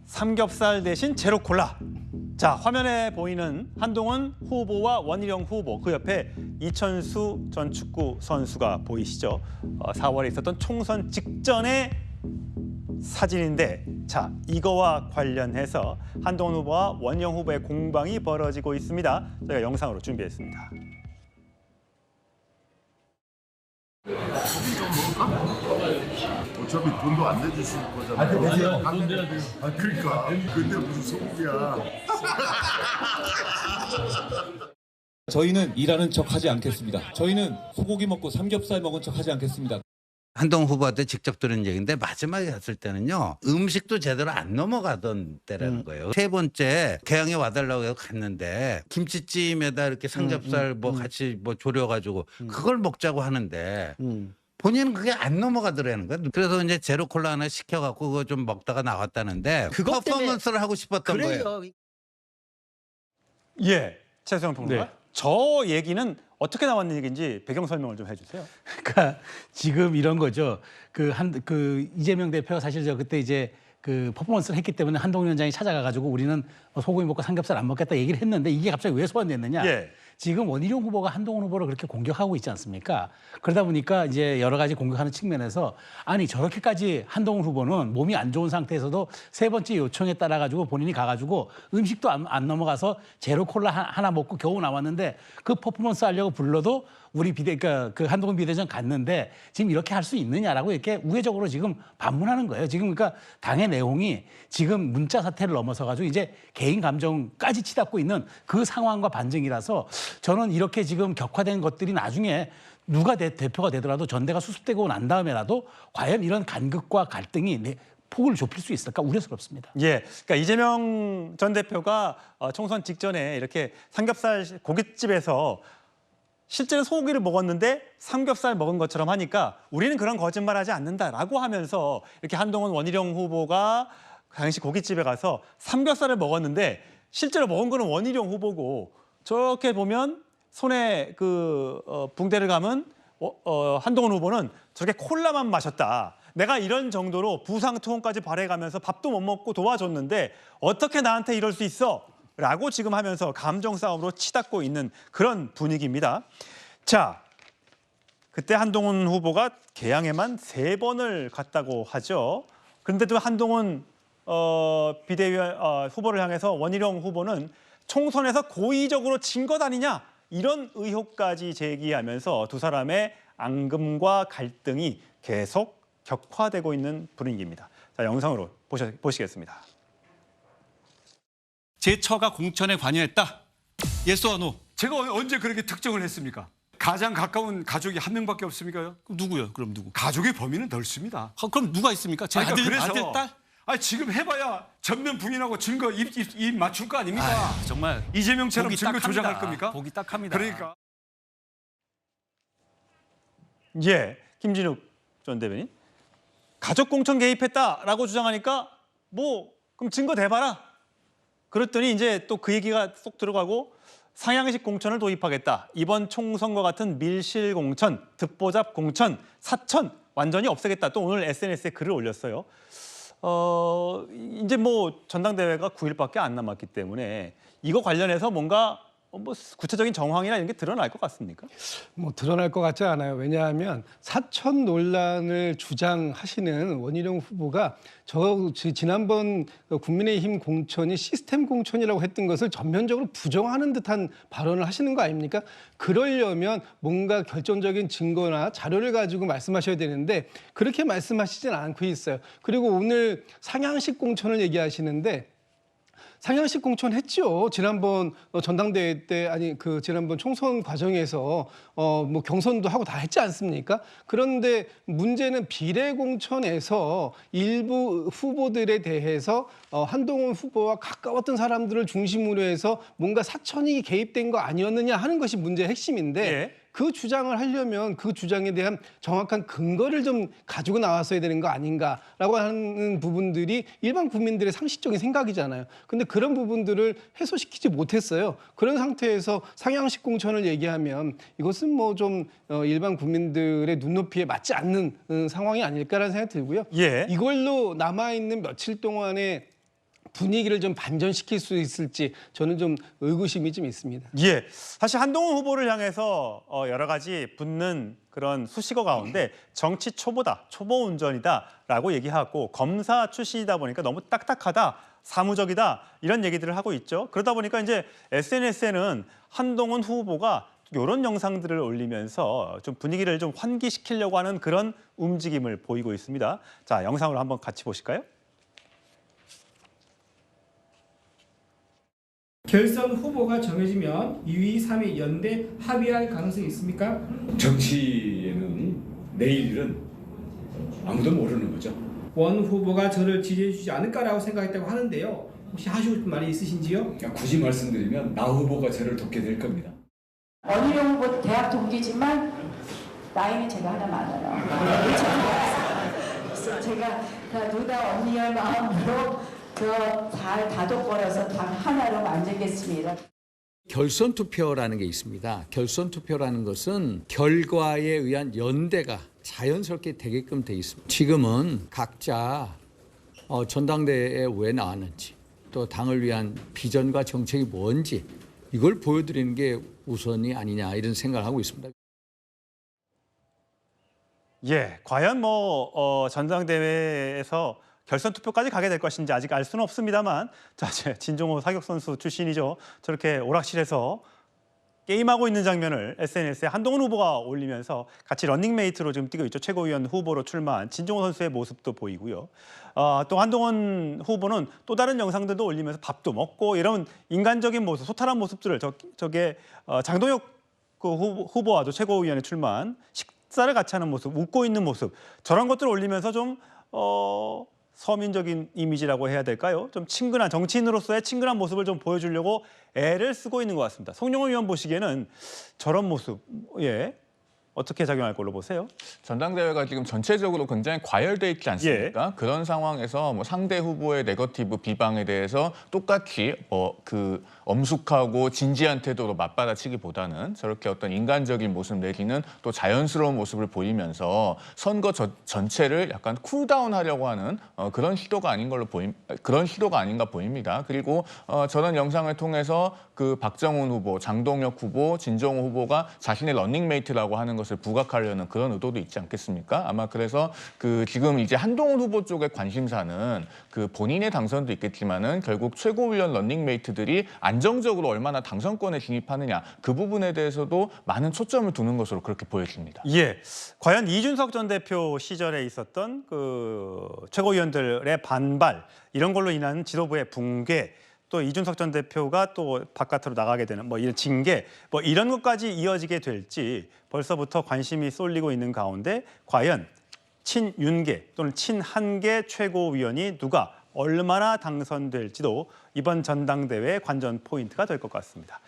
삼겹살 대신 제로 콜라. 자, 화면에 보이는 한동훈 후보와 원희룡 후보, 그 옆에 이천수 전 축구 선수가 보이시죠? 4월에 있었던 총선 직전의 사진인데, 자, 이거와 관련해서 한동훈 후보와 원희룡 후보의 공방이 벌어지고 있습니다. 저희가 영상으로 준비했습니다. 어차피 돈도 안 내주실 거잖아요. 돈 내야 돼요. 그러니까. 근데 무슨 소고기야. 저희는 일하는 척 하지 않겠습니다. 저희는 소고기 먹고 삼겹살 먹은 척 하지 않겠습니다. 한동훈 후보한테 직접 들은 얘기인데 마지막에 갔을 때는요. 음식도 제대로 안 넘어가던 때라는 거예요. 세 번째 개항에 와달라고 해서 갔는데 김치찜에다 이렇게 삼겹살 뭐 같이 뭐 졸여가지고 그걸 먹자고 하는데 본인은 그게 안 넘어가더라는 거예요. 그래서 이제 제로 콜라 하나 시켜갖고 그거 좀 먹다가 나왔다는데 그것 때문에 퍼포먼스를 하고 싶었던 거예요. 그래요. 예, 최수영 평론가. 네. 저 얘기는 어떻게 나왔는 얘기인지 배경 설명을 좀 해주세요. 그러니까 지금 이런 거죠. 그 이재명 대표가 사실 저 그때 이제 그 퍼포먼스를 했기 때문에 한동훈 위원장이 찾아가가지고 우리는 소고기 먹고 삼겹살 안 먹겠다 얘기를 했는데 이게 갑자기 왜 소환됐느냐? 예. 지금 원희룡 후보가 한동훈 후보를 그렇게 공격하고 있지 않습니까? 그러다 보니까 이제 여러 가지 공격하는 측면에서 아니 저렇게까지 한동훈 후보는 몸이 안 좋은 상태에서도 세 번째 요청에 따라 가지고 본인이 가가지고 음식도 안 넘어가서 제로 콜라 하나 먹고 겨우 나왔는데 그 퍼포먼스 하려고 불러도 우리 그러니까 그 한동훈 비대위원 갔는데 지금 이렇게 할 수 있느냐라고 이렇게 우회적으로 지금 반문하는 거예요. 지금 그러니까 당의 내용이 지금 문자 사태를 넘어서 가지고 이제 개인 감정까지 치닫고 있는 그 상황과 반증이라서 저는 이렇게 지금 격화된 것들이 나중에 누가 대표가 되더라도 전대가 수습되고 난 다음에라도 과연 이런 간극과 갈등이 폭을 좁힐 수 있을까 우려스럽습니다. 예, 그러니까 이재명 전 대표가 총선 직전에 이렇게 삼겹살 고깃집에서 실제로 소고기를 먹었는데 삼겹살 먹은 것처럼 하니까 우리는 그런 거짓말하지 않는다라고 하면서 이렇게 한동훈 원희룡 후보가 당시 고깃집에 가서 삼겹살을 먹었는데 실제로 먹은 거는 원희룡 후보고 저렇게 보면 손에 붕대를 감은 한동훈 후보는 저렇게 콜라만 마셨다. 내가 이런 정도로 부상투혼까지 발해가면서 밥도 못 먹고 도와줬는데 어떻게 나한테 이럴 수 있어? 라고 지금 하면서 감정 싸움으로 치닫고 있는 그런 분위기입니다. 자, 그때 한동훈 후보가 개항에만 3번을 갔다고 하죠. 그런데도 한동훈 비대위원 후보를 향해서 원희룡 후보는 총선에서 고의적으로 진 것 아니냐 이런 의혹까지 제기하면서 두 사람의 앙금과 갈등이 계속 격화되고 있는 분위기입니다. 자, 영상으로 보시겠습니다. 제 처가 공천에 관여했다. Yes or no? 제가 언제 그렇게 특정을 했습니까? 가장 가까운 가족이 한 명밖에 없습니까요? 그럼 누구요? 그럼 누구? 가족의 범위는 넓습니다. 그럼 누가 있습니까? 제 아니, 그러니까 아들, 그래서 아들, 딸? 아니, 지금 해봐야 전면 부인하고 증거 입 맞출 거 아닙니까? 아유, 정말 이재명처럼 보기 증거 딱합니다. 조작할 겁니까? 보기 딱합니다. 그러니까. 예, 김진욱 전 대변인. 가족 공천 개입했다라고 주장하니까 그럼 증거 대봐라. 그랬더니 이제 또 그 얘기가 쏙 들어가고 상향식 공천을 도입하겠다. 이번 총선과 같은 밀실 공천, 듣보잡 공천, 사천 완전히 없애겠다. 또 오늘 SNS에 글을 올렸어요. 이제 전당대회가 9일밖에 안 남았기 때문에 이거 관련해서 뭔가 구체적인 정황이나 이런 게 드러날 것 같습니까? 드러날 것 같지 않아요. 왜냐하면 사천 논란을 주장하시는 원희룡 후보가 지난번 국민의힘 공천이 시스템 공천이라고 했던 것을 전면적으로 부정하는 듯한 발언을 하시는 거 아닙니까? 그러려면 뭔가 결정적인 증거나 자료를 가지고 말씀하셔야 되는데 그렇게 말씀하시진 않고 있어요. 그리고 오늘 상향식 공천을 얘기하시는데 상향식 공천 했죠. 지난번 전당대회 때 지난번 총선 과정에서 경선도 하고 다 했지 않습니까? 그런데 문제는 비례 공천에서 일부 후보들에 대해서 한동훈 후보와 가까웠던 사람들을 중심으로 해서 뭔가 사천이 개입된 거 아니었느냐 하는 것이 문제의 핵심인데 예. 그 주장을 하려면 그 주장에 대한 정확한 근거를 좀 가지고 나왔어야 되는 거 아닌가라고 하는 부분들이 일반 국민들의 상식적인 생각이잖아요. 근데 그런 부분들을 해소시키지 못했어요. 그런 상태에서 상향식 공천을 얘기하면 이것은 좀 일반 국민들의 눈높이에 맞지 않는 상황이 아닐까라는 생각이 들고요. 예. 이걸로 남아있는 며칠 동안의 분위기를 좀 반전시킬 수 있을지 저는 좀 의구심이 좀 있습니다. 예, 사실 한동훈 후보를 향해서 여러 가지 붙는 그런 수식어 가운데 정치 초보다, 초보 운전이다라고 얘기하고 검사 출신이다 보니까 너무 딱딱하다, 사무적이다 이런 얘기들을 하고 있죠. 그러다 보니까 이제 SNS에는 한동훈 후보가 이런 영상들을 올리면서 좀 분위기를 좀 환기시키려고 하는 그런 움직임을 보이고 있습니다. 자, 영상으로 한번 같이 보실까요? 결선 후보가 정해지면 2위, 3위 연대 합의할 가능성이 있습니까? 정치에는 내일 일은 아무도 모르는 거죠. 원 후보가 저를 지지해 주지 않을까라고 생각했다고 하는데요. 혹시 하시고 싶은 말이 있으신지요? 굳이 말씀드리면 나 후보가 저를 돕게 될 겁니다. 원희룡 후보 대학 동기지만 나이는 제가 하나 많아요. 그래서 제가 누나 언니의 마음으로 잘 다독거려서 당 하나로 만들겠습니다. 결선 투표라는 게 있습니다. 결선 투표라는 것은 결과에 의한 연대가 자연스럽게 되게끔 돼 있습니다. 지금은 각자 전당대회에 왜 나왔는지 또 당을 위한 비전과 정책이 뭔지 이걸 보여드리는 게 우선이 아니냐 이런 생각을 하고 있습니다. 예, 과연 전당대회에서 결선 투표까지 가게 될 것인지 아직 알 수는 없습니다만, 자, 진종호 사격 선수 출신이죠. 저렇게 오락실에서 게임하고 있는 장면을 SNS에 한동훈 후보가 올리면서 같이 런닝메이트로 지금 뛰고 있죠. 최고위원 후보로 출마한 진종호 선수의 모습도 보이고요. 또 한동훈 후보는 또 다른 영상들도 올리면서 밥도 먹고 이런 인간적인 모습, 소탈한 모습들을 저게 장동혁 그 후보와도 최고위원에 출마한 식사를 같이 하는 모습, 웃고 있는 모습 저런 것들을 올리면서 좀 서민적인 이미지라고 해야 될까요? 좀 친근한 정치인으로서의 친근한 모습을 좀 보여주려고 애를 쓰고 있는 것 같습니다. 송영호 의원 보시기에는 저런 모습, 예, 어떻게 작용할 걸로 보세요? 전당대회가 지금 전체적으로 굉장히 과열돼 있지 않습니까? 예. 그런 상황에서 상대 후보의 네거티브 비방에 대해서 똑같이 그 엄숙하고 진지한 태도로 맞받아치기보다는 저렇게 어떤 인간적인 모습 내지는 또 자연스러운 모습을 보이면서 선거 전체를 약간 쿨다운하려고 하는 그런 시도가 아닌가 보입니다. 그리고 저런 영상을 통해서 그 박정훈 후보, 장동혁 후보, 진종호 후보가 자신의 런닝메이트라고 하는 것을 부각하려는 그런 의도도 있지 않겠습니까? 아마 그래서 그 지금 이제 한동훈 후보 쪽의 관심사는 그 본인의 당선도 있겠지만은 결국 최고위원 런닝메이트들이 안정적으로 얼마나 당선권에 진입하느냐 그 부분에 대해서도 많은 초점을 두는 것으로 그렇게 보여집니다. 예, 과연 이준석 전 대표 시절에 있었던 그 최고위원들의 반발 이런 걸로 인한 지도부의 붕괴, 또 이준석 전 대표가 또 바깥으로 나가게 되는 이런 징계 이런 것까지 이어지게 될지 벌써부터 관심이 쏠리고 있는 가운데 과연 친윤계 또는 친한계 최고위원이 누가 얼마나 당선될지도 이번 전당대회의 관전 포인트가 될 것 같습니다.